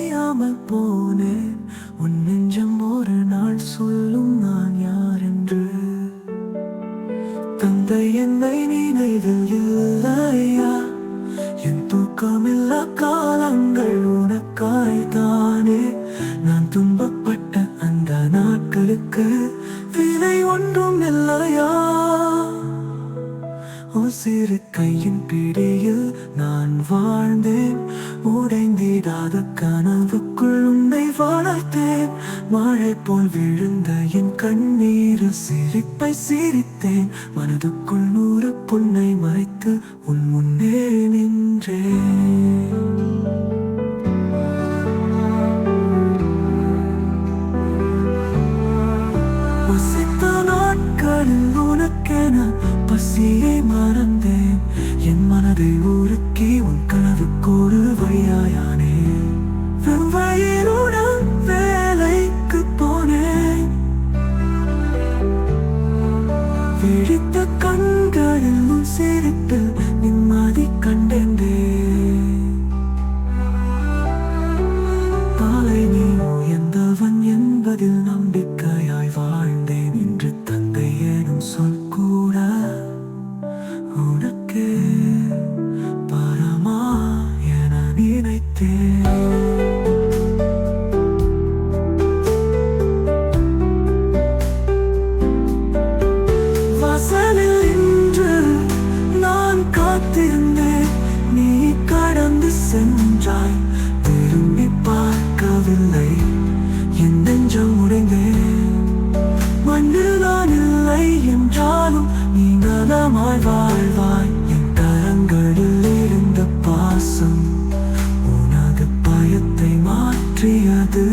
தெரியாமல் போனேன். உன் நெஞ்சம் ஒரு நாள் சொல்லும் நான் யார் என்று. தந்தை என்னை நினைவில் இல்லையா? என் தூக்கமில்லா காலங்கள் உனக்காய்தானே. நான் துன்பப்பட்ட அந்த நாட்களுக்கு விலை ஒன்றும் இல்லையா? உன் சிறு கையின் பிடியில் நான் வாழ்ந்தேன். உடைந்திடாத கனவுக்குள் உன்னை வளர்த்தேன். மழை போல் விழுந்த என் கண்ணீரில் சிரிப்பை சிரித்தேன். மனதுக்குள் 100 புண்ணை மறைத்து உன் முன்னே நின்றேன். பசித்த நாட்களில் உனக்கென பசியை மறந்தேன். என் மனதை உருக்கி உன் கனவுக்கோடு வழியாயானே. வெவ்வையிருடன் வேலைக்கு போனேன். விழித்த கண்களில் உன் சிரிப்பில் நிம்மதி கண்டேன். காலை நீ உயர்ந்தவன் என்பதில் நம்பிக்கையாய் வாழ்ந்தேன். இன்று தந்தை எனும் சொல் கூட உனக்கே பரமா என நினைத்தேன். வாசலில் இன்று நான் காத்திருந்தேன். நீ கடந்து சென்றாய். திரும்பி பார்க்கவில்லை. என் நெஞ்சம் உடைந்தேன். மண்ணில் நான் இல்லை என்றாலும் நீ நலமாய் வாழ்வாய். என் கரங்களில் இருந்த பாசம் உனது பயத்தை மாற்றியது.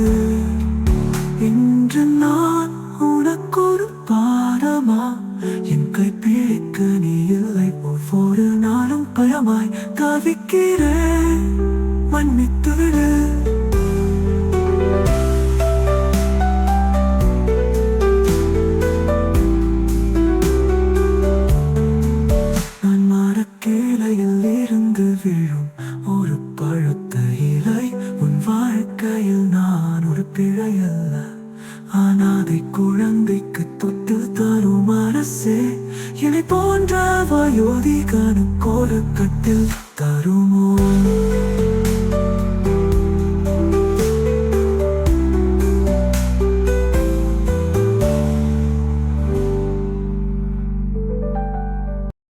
இன்று நான் உனக்கொரு பாரமா? என் கை பிடிக்க நீ இல்லை. ஒவ்வொரு நாளும் பயமாய் தவிக்கிறேன். மன்னித்து விடு. நான் மரக்கிளையில் இருந்து விழும் ஒரு பழுத்த இலை. உன் வாழ்க்கையில் நான் ஒரு பிழையல்ல. அனாதை குழந்தைக்கு தொட்டு தரும் அரசே. என்னை போன்ற வயோதிகனுக்கு ஒரு கட்டில் தருமோ?